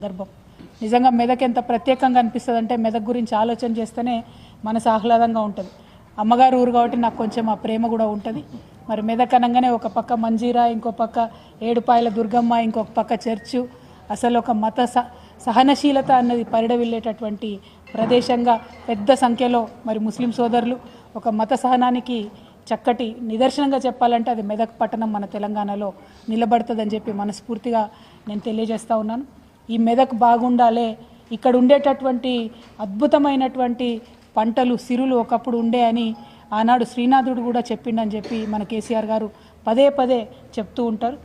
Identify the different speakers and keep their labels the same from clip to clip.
Speaker 1: సందర్భం నిజంగా మెదక్ ఎంత ప్రత్యేకంగా అనిపిస్తుందంటే మెదక్ గురించి ఆలోచన చేస్తేనే మనసు ఆహ్లాదంగా ఉంటుంది. అమ్మగారు ఊరు కాబట్టి నాకు కొంచెం ఆ ప్రేమ కూడా ఉంటుంది. మరి మెదక్ అనగానే ఒక పక్క మంజీరా, ఇంకో పక్క ఏడుపాయల దుర్గమ్మ, ఇంకొక పక్క చర్చు, అసలు ఒక మత సహనశీలత అన్నది పరిడవిల్లేటటువంటి ప్రదేశంగా పెద్ద సంఖ్యలో మరి ముస్లిం సోదరులు ఒక మత సహనానికి చక్కటి నిదర్శనంగా చెప్పాలంటే అది మెదక్ పట్టణం మన తెలంగాణలో నిలబడుతుందని చెప్పి మనస్ఫూర్తిగా నేను తెలియజేస్తూ ఉన్నాను. ఈ మెదక్ బాగుండాలే, ఇక్కడ ఉండేటటువంటి అద్భుతమైనటువంటి పంటలు సిరులు ఒకప్పుడు ఉండే అని ఆనాడు శ్రీనాథుడు కూడా చెప్పిండని చెప్పి మన కేసీఆర్ గారు పదే పదే చెప్తూ ఉంటారు.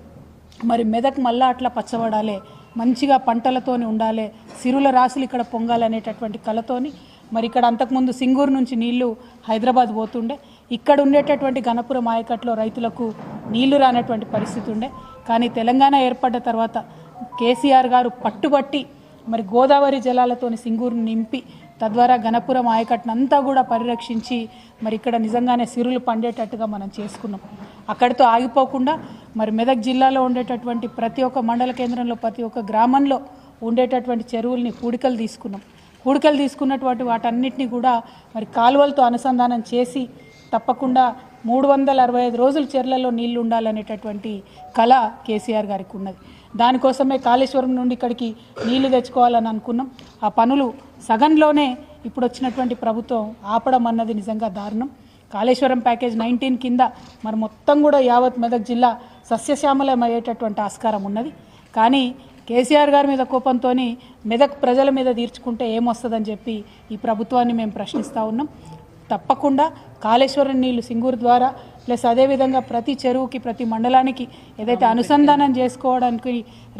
Speaker 1: మరి మెదక్ మళ్ళా అట్లా పచ్చబడాలి, మంచిగా పంటలతోని ఉండాలి, సిరుల రాసులు ఇక్కడ పొంగాలనేటటువంటి కళతోని మరి ఇక్కడ అంతకుముందు సింగూరు నుంచి నీళ్లు హైదరాబాద్ పోతుండే, ఇక్కడ ఉండేటటువంటి గణపురం ఆయకట్లో రైతులకు నీళ్లు రానటువంటి పరిస్థితి ఉండే. కానీ తెలంగాణ ఏర్పడ్డ తర్వాత కేసీఆర్ గారు పట్టుబట్టి మరి గోదావరి జలాలతోని సింగూరుని నింపి తద్వారా గణపురం ఆయకట్టునంతా కూడా పరిరక్షించి మరి ఇక్కడ నిజంగానే సిరులు పండేటట్టుగా మనం చేసుకున్నాం. అక్కడితో ఆగిపోకుండా మరి మెదక్ జిల్లాలో ఉండేటటువంటి ప్రతి ఒక్క మండల కేంద్రంలో ప్రతి ఒక్క గ్రామంలో ఉండేటటువంటి చెరువుల్ని పూడికలు తీసుకున్నాం. పూడికలు తీసుకున్నటువంటి వాటన్నిటిని కూడా మరి కాలువలతో అనుసంధానం చేసి తప్పకుండా 365 రోజులు చెర్లలో నీళ్లు ఉండాలనేటటువంటి కళ కేసీఆర్ గారికి ఉన్నది. దానికోసమే కాళేశ్వరం నుండి ఇక్కడికి నీళ్లు తెచ్చుకోవాలని అనుకున్నాం. ఆ పనులు సగంలోనే ఇప్పుడు వచ్చినటువంటి ప్రభుత్వం ఆపడం అన్నది నిజంగా దారుణం. కాళేశ్వరం ప్యాకేజ్ 19 కింద మరి మొత్తం కూడా యావత్ మెదక్ జిల్లా సస్యశ్యామలం అయ్యేటటువంటి ఆస్కారం ఉన్నది. కానీ కేసీఆర్ గారి మీద కోపంతో మెదక్ ప్రజల మీద తీర్చుకుంటే ఏమొస్తుందని చెప్పి ఈ ప్రభుత్వాన్ని మేము ప్రశ్నిస్తూ ఉన్నాం. తప్పకుండా కాళేశ్వరం నీళ్లు సింగూరు ద్వారా ప్లస్ అదేవిధంగా ప్రతి చెరువుకి ప్రతి మండలానికి ఏదైతే అనుసంధానం చేసుకోవడానికి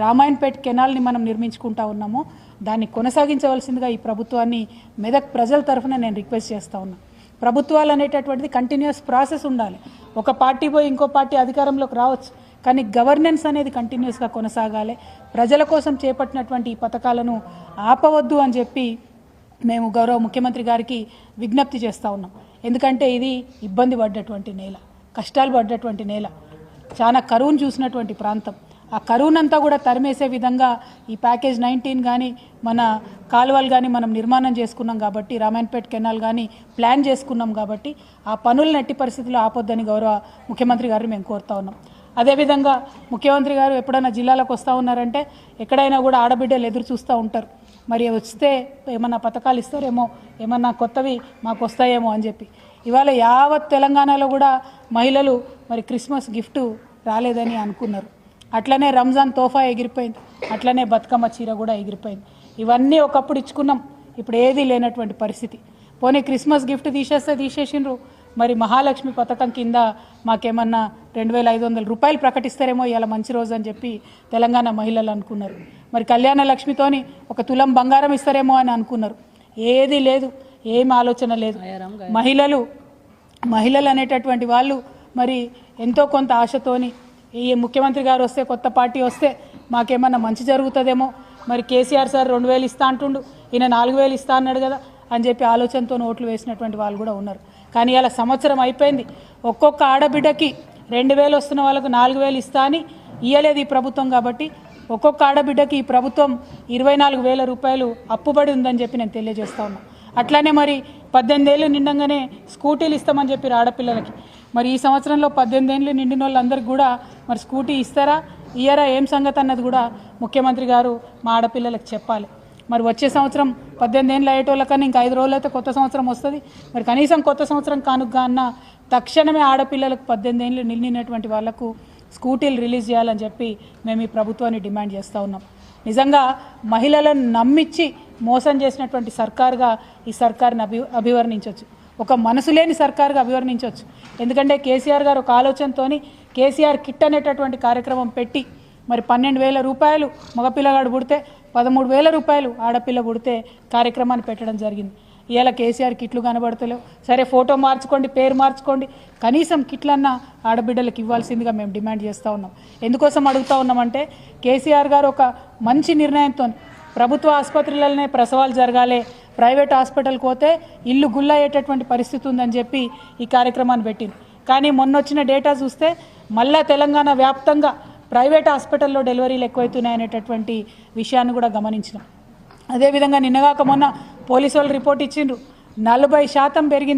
Speaker 1: రామాయణపేట కెనాల్ని మనం నిర్మించుకుంటా ఉన్నామో దాన్ని కొనసాగించవలసిందిగా ఈ ప్రభుత్వాన్ని మెదక్ ప్రజల తరఫున నేను రిక్వెస్ట్ చేస్తూ ఉన్నాను. ప్రభుత్వాలు అనేటటువంటిది కంటిన్యూస్ ప్రాసెస్ ఉండాలి. ఒక పార్టీ పోయి ఇంకో పార్టీ అధికారంలోకి రావచ్చు, కానీ గవర్నెన్స్ అనేది కంటిన్యూస్గా కొనసాగాలి. ప్రజల కోసం చేపట్టినటువంటి ఈ పథకాలను ఆపవద్దు అని చెప్పి మేము గౌరవ ముఖ్యమంత్రి గారికి విజ్ఞప్తి చేస్తూ ఉన్నాం. ఎందుకంటే ఇది ఇబ్బంది పడ్డటువంటి నేల, కష్టాలు పడ్డటువంటి నేల, చాలా కరువును చూసినటువంటి ప్రాంతం. ఆ కరువునంతా కూడా తరిమేసే విధంగా ఈ ప్యాకేజ్ 19 కానీ మన కాలువలు కానీ మనం నిర్మాణం చేసుకున్నాం కాబట్టి, రామాయణపేట కెనాల్ కానీ ప్లాన్ చేసుకున్నాం కాబట్టి ఆ పనులను ఎట్టి పరిస్థితుల్లో ఆపొద్దని గౌరవ ముఖ్యమంత్రి గారిని మేము కోరుతా ఉన్నాం. అదేవిధంగా ముఖ్యమంత్రి గారు ఎప్పుడైనా జిల్లాలకు వస్తూ ఉన్నారంటే ఎక్కడైనా కూడా ఆడబిడ్డలు ఎదురు చూస్తూ ఉంటారు. మరి వస్తే ఏమన్నా పథకాలు ఇస్తారేమో, ఏమన్నా కొత్తవి మాకు వస్తాయేమో అని చెప్పి. ఇవాళ యావత్ తెలంగాణలో కూడా మహిళలు మరి క్రిస్మస్ గిఫ్ట్ రాలేదని అనుకున్నారు. అట్లనే రంజాన్ తోఫా ఎగిరిపోయింది, అట్లనే బతుకమ్మ చీర కూడా ఎగిరిపోయింది. ఇవన్నీ ఒకప్పుడు ఇచ్చుకున్నాం, ఇప్పుడు ఏదీ లేనటువంటి పరిస్థితి. పోనీ క్రిస్మస్ గిఫ్ట్ తీసేసిండ్రు, మరి మహాలక్ష్మి పథకం కింద మాకేమన్నా 2500 రూపాయలు ప్రకటిస్తారేమో ఇలా మంచి రోజు అని చెప్పి తెలంగాణ మహిళలు అనుకున్నారు. మరి కళ్యాణ లక్ష్మితోని ఒక తులం బంగారం ఇస్తారేమో అని అనుకున్నారు. ఏది లేదు, ఏం ఆలోచన లేదు. మహిళలు అనేటటువంటి వాళ్ళు మరి ఎంతో కొంత ఆశతోని ఈ ముఖ్యమంత్రి గారు వస్తే, కొత్త పార్టీ వస్తే మాకేమన్నా మంచి జరుగుతుందేమో, మరి కేసీఆర్ సార్ 2000 ఇస్తా అంటుండు, ఈయన 4000 ఇస్తా అన్నాడు కదా అని చెప్పి ఆలోచనతో ఓట్లు వేసినటువంటి వాళ్ళు కూడా ఉన్నారు. కానీ ఇలా సంవత్సరం అయిపోయింది, ఒక్కొక్క ఆడబిడ్డకి 2000 వస్తున్న వాళ్ళకు 4000 ఇస్తా అని ఇయ్యలేదు ఈ ప్రభుత్వం. కాబట్టి ఒక్కొక్క ఆడబిడ్డకి ఈ ప్రభుత్వం 24,000 రూపాయలు అప్పుబడి ఉందని చెప్పి నేను తెలియజేస్తా ఉన్నా. అట్లానే మరి 18 ఏళ్ళు నిండంగానే స్కూటీలు ఇస్తామని చెప్పి ఆడపిల్లలకి, మరి ఈ సంవత్సరంలో 18 ఏళ్ళు నిండిన వాళ్ళందరికీ కూడా మరి స్కూటీ ఇస్తారా ఇయ్యరా ఏం సంగతి అన్నది కూడా ముఖ్యమంత్రి గారు మా ఆడపిల్లలకు చెప్పాలి. మరి వచ్చే సంవత్సరం 18 ఏళ్ళు అయ్యేటోళ్ళకన్నా ఇంకా 5 రోజులు అయితే కొత్త సంవత్సరం వస్తుంది. మరి కనీసం కొత్త సంవత్సరం కానుక అన్న తక్షణమే ఆడపిల్లలకు 18 ఏళ్ళు నిండినటువంటి వాళ్లకు స్కూటీలు రిలీజ్ చేయాలని చెప్పి మేము ఈ ప్రభుత్వాన్ని డిమాండ్ చేస్తూ ఉన్నాం. నిజంగా మహిళలను నమ్మించి మోసం చేసినటువంటి సర్కారుగా ఈ సర్కారుని అభివర్ణించవచ్చు, ఒక మనసు లేని సర్కారుగా అభివర్ణించవచ్చు. ఎందుకంటే కేసీఆర్ గారు ఒక ఆలోచనతోని కేసీఆర్ కిట్ అనేటటువంటి కార్యక్రమం పెట్టి మరి 12,000 రూపాయలు మగపిల్లగాడు పుడితే 13,000 రూపాయలు ఆడపిల్ల పుడితే కార్యక్రమాన్ని పెట్టడం జరిగింది. ఇవాళ కేసీఆర్ కిట్లు కనబడతలేవు. సరే ఫోటో మార్చుకోండి, పేరు మార్చుకోండి, కనీసం కిట్లన్నా ఆడబిడ్డలకు ఇవ్వాల్సిందిగా మేము డిమాండ్ చేస్తూ ఉన్నాం. ఎందుకోసం అడుగుతూ ఉన్నామంటే కేసీఆర్ గారు ఒక మంచి నిర్ణయంతో ప్రభుత్వ ఆసుపత్రులలోనే ప్రసవాలు జరగాలి, ప్రైవేట్ హాస్పిటల్కి పోతే ఇల్లు గుల్లయ్యేటటువంటి పరిస్థితి ఉందని చెప్పి ఈ కార్యక్రమాన్ని పెట్టింది. కానీ మొన్నొచ్చిన డేటా చూస్తే మళ్ళా తెలంగాణ వ్యాప్తంగా ప్రైవేట్ హాస్పిటల్లో డెలివరీలు ఎక్కువైతున్నాయనేటటువంటి విషయాన్ని కూడా గమనించినాం. అదేవిధంగా నిన్నగాక మొన్న పోలీసు వాళ్ళు రిపోర్ట్ ఇచ్చిండ్రు, 40% పెరిగింది